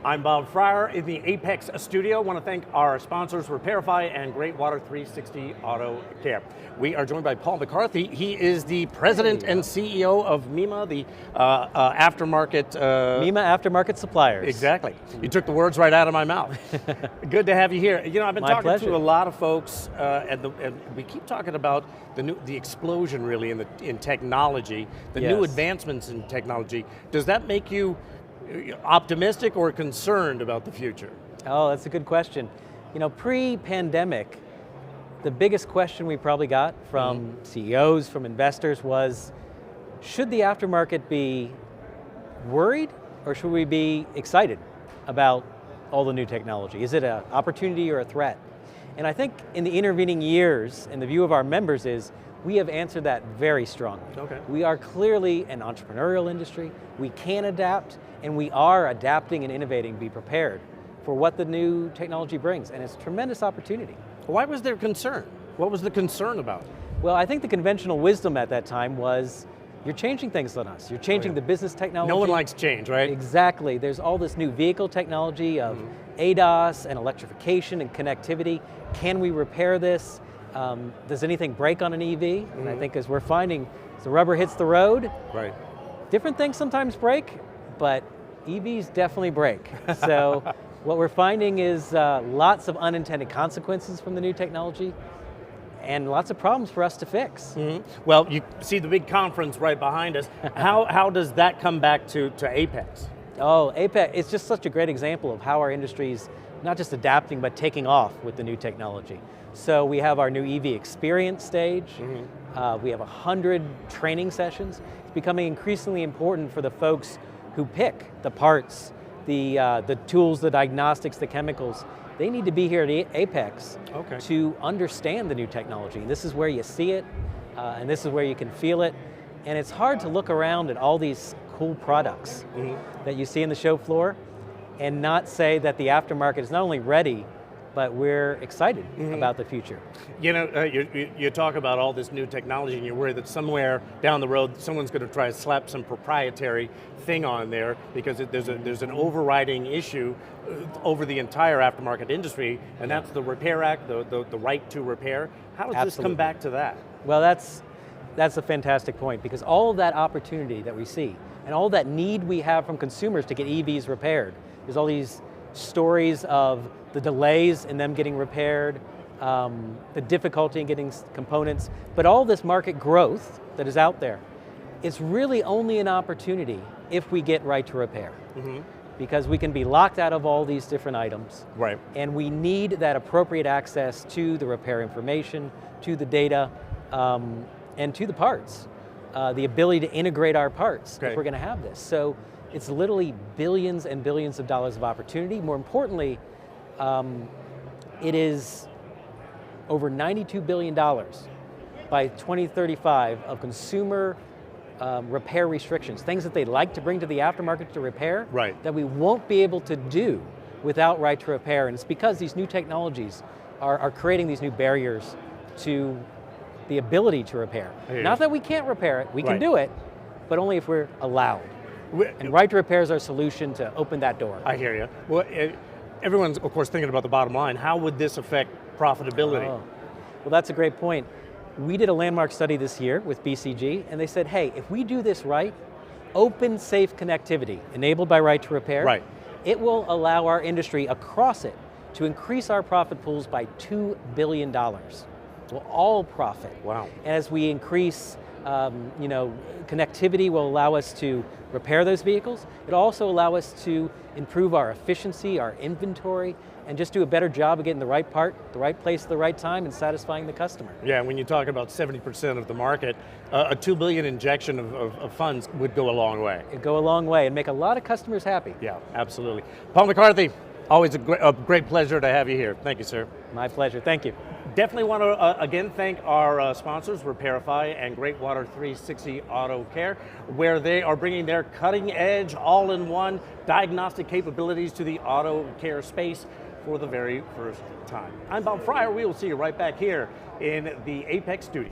I'm Bob Fryer in the AAPEX studio. I want to thank our sponsors, Repairify and Great Water 360 Auto Care. We are joined by Paul McCarthy. He is the president and CEO of MEMA, the aftermarket... MEMA Aftermarket Suppliers. Exactly. You took the words right out of my mouth. Good to have you here. You know, I've been My talking pleasure. to a lot of folks, and we keep talking about the explosion really in technology, the new advancements in technology. Does that make you optimistic or concerned about the future? Oh, that's a good question. You know, pre-pandemic, the biggest question we probably got from CEOs, from investors was, should the aftermarket be worried or should we be excited about all the new technology? Is it an opportunity or a threat? And I think in the intervening years, and the view of our members is, we have answered that very strongly. Okay. We are clearly an entrepreneurial industry. We can adapt, and we are adapting and innovating, be prepared for what the new technology brings, and it's a tremendous opportunity. Why was there concern? What was the concern about? Well, I think the conventional wisdom at that time was, you're changing things on us. You're changing the business technology. No one likes change, right? Exactly. There's all this new vehicle technology of ADAS and electrification and connectivity. Can we repair this? Does anything break on an EV? And I think as we're finding, as the rubber hits the road, different things sometimes break, but EVs definitely break. So what we're finding is lots of unintended consequences from the new technology and lots of problems for us to fix. Well, you see the big conference right behind us. How does that come back to AAPEX? Oh, AAPEX, it's just such a great example of how our industry's not just adapting, but taking off with the new technology. So we have our new EV experience stage. We have 100 training sessions. It's becoming increasingly important for the folks who pick the parts, the tools, the diagnostics, the chemicals. They need to be here at AAPEX to understand the new technology. This is where you see it, and this is where you can feel it. And it's hard to look around at all these cool products that you see in the show floor and not say that the aftermarket is not only ready, but we're excited about the future. You know, you talk about all this new technology and you're worried that somewhere down the road someone's going to try to slap some proprietary thing on there because there's an overriding issue over the entire aftermarket industry, and that's the Repair Act, the right to repair. How does this come back to that? Well, that's a fantastic point, because all of that opportunity that we see and all that need we have from consumers to get EVs repaired, there's all these stories of the delays in them getting repaired, the difficulty in getting components, but all this market growth that is out there, it's really only an opportunity if we get right to repair. Because we can be locked out of all these different items. And we need that appropriate access to the repair information, to the data, and to the parts. The ability to integrate our parts if we're going to have this. So it's literally billions and billions of dollars of opportunity. More importantly, it is over $92 billion by 2035 of consumer repair restrictions, things that they'd like to bring to the aftermarket to repair that we won't be able to do without right to repair. And it's because these new technologies are creating these new barriers to the ability to repair. Not that we can't repair it, we can do it, but only if we're allowed. And right to repair is our solution to open that door. I hear you. Well, everyone's, of course, thinking about the bottom line. How would this affect profitability? Well, that's a great point. We did a landmark study this year with BCG, and they said, hey, if we do this right, open, safe connectivity, enabled by right to repair, it will allow our industry across it to increase our profit pools by $2 billion. Well, all profit. Wow. And as we increase, connectivity will allow us to repair those vehicles. It'll also allow us to improve our efficiency, our inventory, and just do a better job of getting the right part, the right place at the right time, and satisfying the customer. Yeah, when you talk about 70% of the market, a $2 billion injection of funds would go a long way. It'd go a long way and make a lot of customers happy. Yeah, absolutely. Paul McCarthy, always a great pleasure to have you here. Thank you, sir. My pleasure, thank you. Definitely want to, again, thank our sponsors, Repairify and Great Water 360 Auto Care, where they are bringing their cutting-edge, all-in-one diagnostic capabilities to the auto care space for the very first time. I'm Bob Fryer. We will see you right back here in the AAPEX studio.